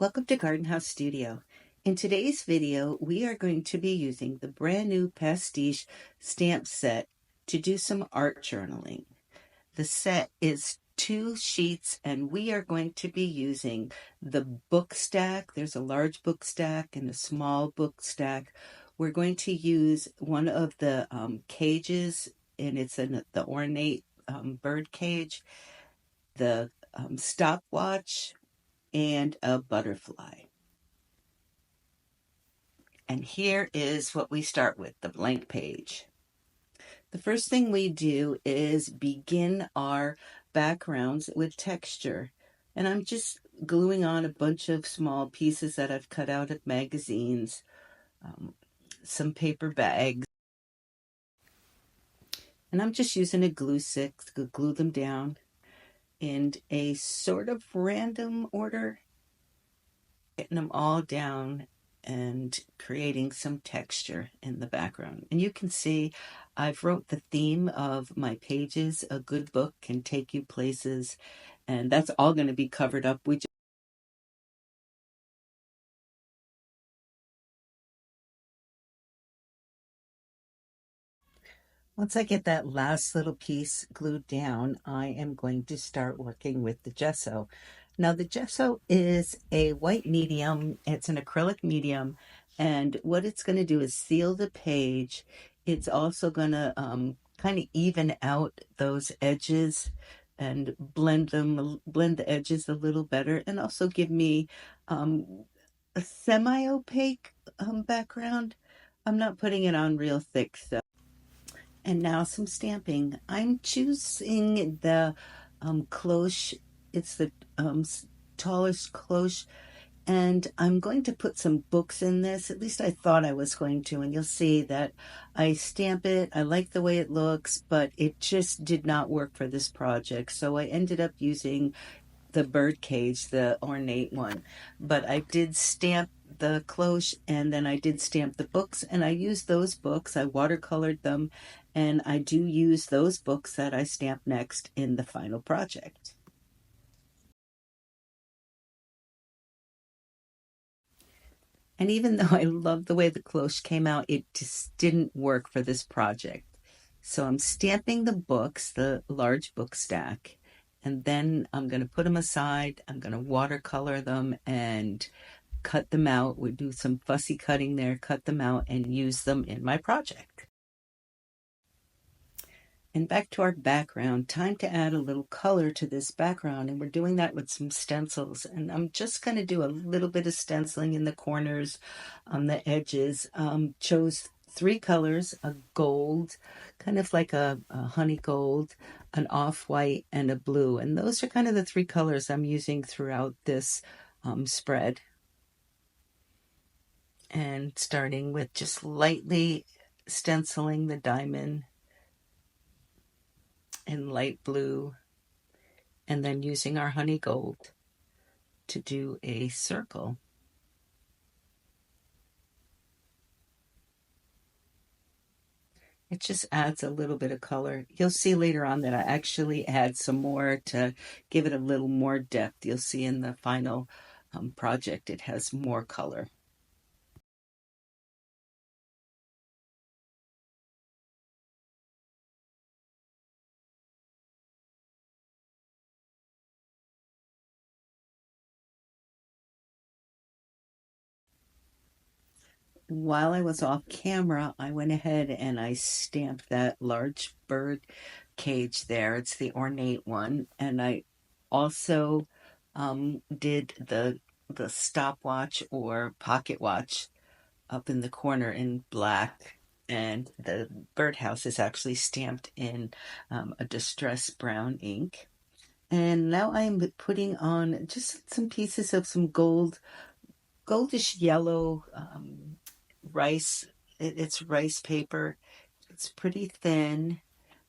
Welcome to Garden House Studio. In today's video, we are going to be using the brand new Pastiche Stamp set to do some art journaling. The set is 2 sheets and we are going to be using the book stack. There's a large book stack and a small book stack. We're going to use one of the cages, and it's in the ornate bird cage, the stopwatch, and a butterfly. And here is what we start with, the blank page. The first thing we do is begin our backgrounds with texture. And I'm just gluing on a bunch of small pieces that I've cut out of magazines, some paper bags. And I'm just using a glue stick to glue them down in a sort of random order, getting them all down and creating some texture in the background. And you can see I've wrote the theme of my pages. A good book can take you places, and that's all going to be covered up. Once I get that last little piece glued down, I am going to start working with the gesso. Now the gesso is a white medium, it's an acrylic medium, and what it's going to do is seal the page. It's also going to kind of even out those edges and blend the edges a little better, and also give me a semi-opaque background. I'm not putting it on real thick though. And now some stamping. I'm choosing the cloche. It's the tallest cloche. And I'm going to put some books in this. At least I thought I was going to. And you'll see that I stamp it. I like the way it looks, but it just did not work for this project. So I ended up using the bird cage, the ornate one. But I did stamp the cloche, and then I did stamp the books, and I used those books. I watercolored them, and I do use those books that I stamp next in the final project. And even though I love the way the cloche came out, it just didn't work for this project. So I'm stamping the books, the large book stack, and then I'm going to put them aside. I'm going to watercolor them and cut them out. We do some fussy cutting there, cut them out, and use them in my project. And back to our background, time to add a little color to this background, and we're doing that with some stencils. And I'm just going to do a little bit of stenciling in the corners, on the edges. Chose 3 colors: a gold, kind of like a honey gold, an off-white, and a blue. And those are kind of the 3 colors I'm using throughout this spread. And starting with just lightly stenciling the diamond in light blue, and then using our honey gold to do a circle. It just adds a little bit of color. You'll see later on that I actually add some more to give it a little more depth. You'll see in the final project it has more color. While I was off camera, I went ahead and I stamped that large bird cage there. It's the ornate one. And I also did the stopwatch or pocket watch up in the corner in black. And the birdhouse is actually stamped in a distressed brown ink. And now I'm putting on just some pieces of some goldish yellow rice. It's rice paper. It's pretty thin.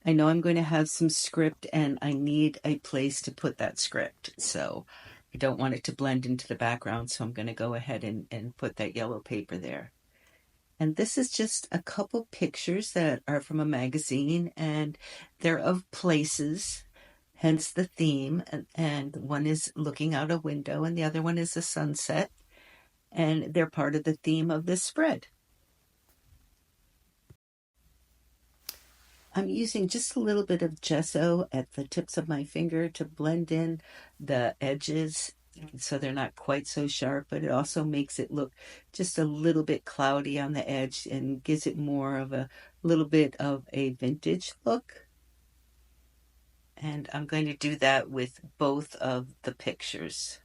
I know I'm going to have some script, and I need a place to put that script. So I don't want it to blend into the background. So I'm going to go ahead and put that yellow paper there. And this is just a couple pictures that are from a magazine, and they're of places. hence the theme. And one is looking out a window, and the other one is a sunset, and they're part of the theme of this spread. I'm using just a little bit of gesso at the tips of my finger to blend in the edges so they're not quite so sharp, but it also makes it look just a little bit cloudy on the edge and gives it more of a little bit of a vintage look. And I'm going to do that with both of the pictures.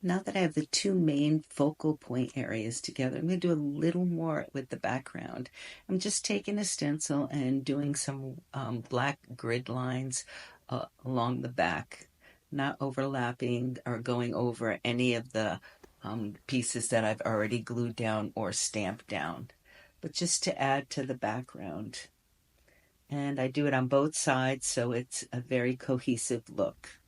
Now that I have the two main focal point areas together, I'm going to do a little more with the background. I'm just taking a stencil and doing some black grid lines along the back, not overlapping or going over any of the pieces that I've already glued down or stamped down, but just to add to the background. And I do it on both sides, so it's a very cohesive look.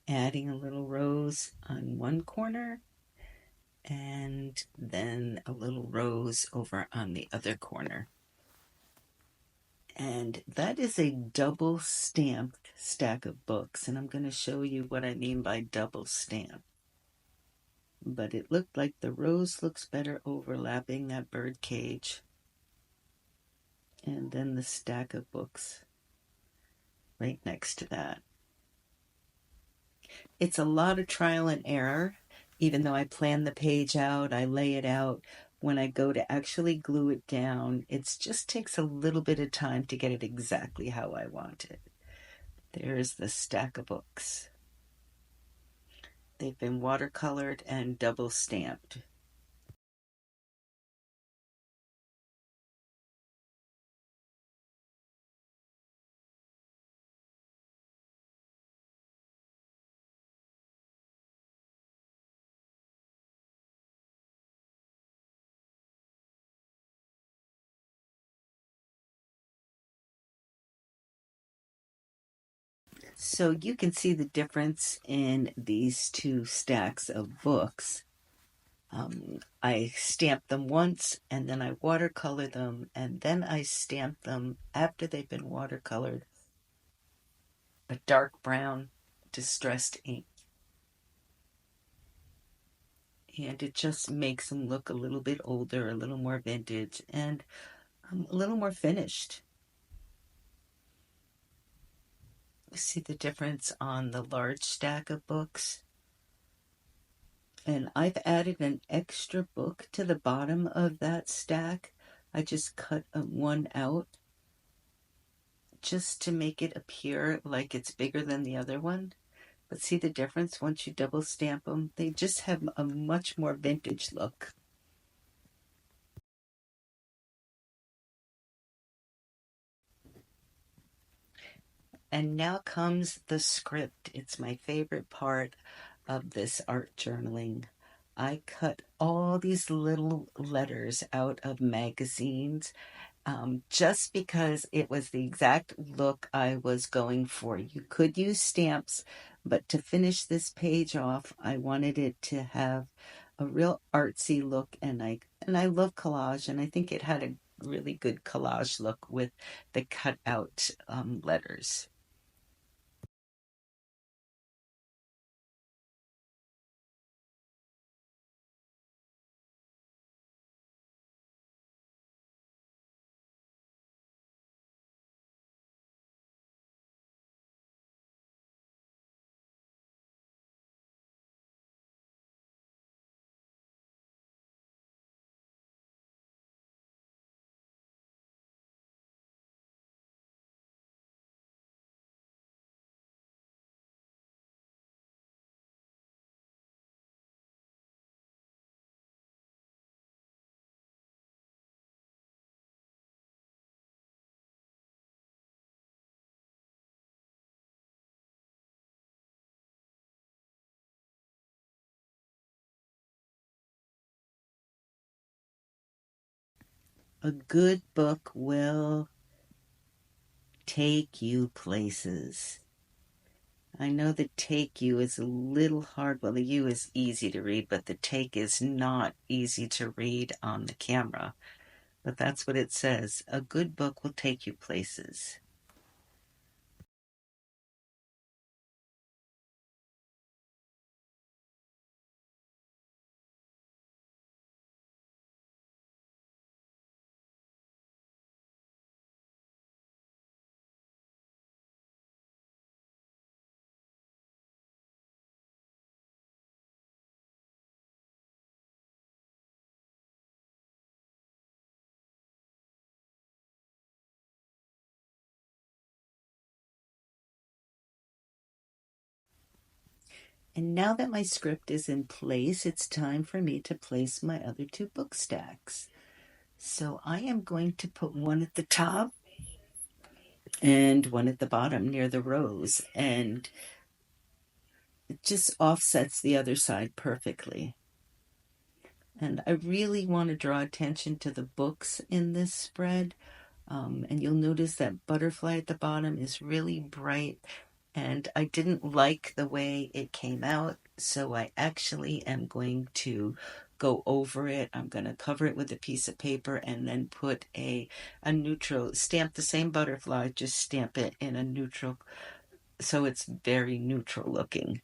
Adding a little rose on one corner and then a little rose over on the other corner. And that is a double stamped stack of books. And I'm going to show you what I mean by double stamp. But it looked like the rose looks better overlapping that bird cage. And then the stack of books right next to that. It's a lot of trial and error. Even though I plan the page out, I lay it out. When I go to actually glue it down, it just takes a little bit of time to get it exactly how I want it. There's the stack of books. They've been watercolored and double stamped. So you can see the difference in these two stacks of books. I stamp them once and then I watercolor them and then I stamp them after they've been watercolored a dark brown distressed ink. And it just makes them look a little bit older, a little more vintage, and a little more finished. See the difference on the large stack of books? And I've added an extra book to the bottom of that stack. I just cut one out just to make it appear like it's bigger than the other one. But see the difference once you double stamp them? They just have a much more vintage look. And now comes the script. It's my favorite part of this art journaling. I cut all these little letters out of magazines just because it was the exact look I was going for. You could use stamps, but to finish this page off, I wanted it to have a real artsy look, and I love collage, and I think it had a really good collage look with the cut out letters. A good book will take you places. I know the take you is a little hard. Well, the you is easy to read, but the take is not easy to read on the camera. But that's what it says. A good book will take you places. And now that my script is in place, it's time for me to place my other two book stacks. So I am going to put one at the top and one at the bottom near the rows, and it just offsets the other side perfectly. And I really want to draw attention to the books in this spread. And you'll notice that butterfly at the bottom is really bright, and I didn't like the way it came out, so I actually am going to go over it. I'm going to cover it with a piece of paper and then put a neutral, stamp the same butterfly, just stamp it in a neutral, so it's very neutral looking.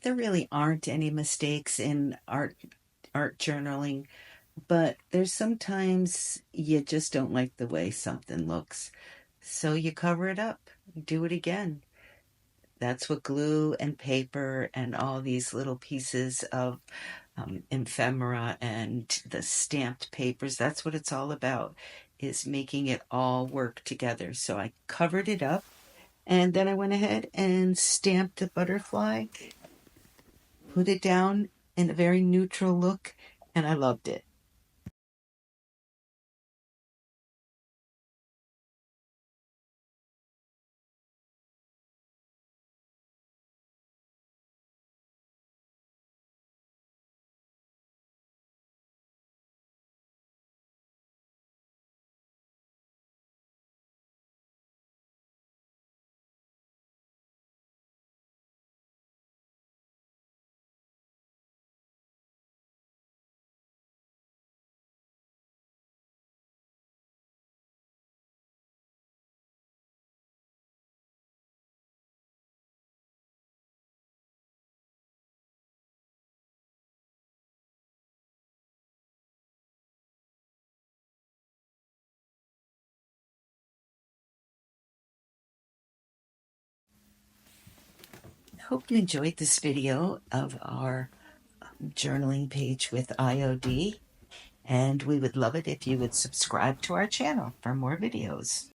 There really aren't any mistakes in art journaling, but there's sometimes you just don't like the way something looks. So you cover it up, do it again. That's what glue and paper and all these little pieces of ephemera and the stamped papers, that's what it's all about, is making it all work together. So I covered it up And then I went ahead and stamped the butterfly, put it down in a very neutral look, and I loved it. Hope you enjoyed this video of our journaling page with IOD, and we would love it if you would subscribe to our channel for more videos.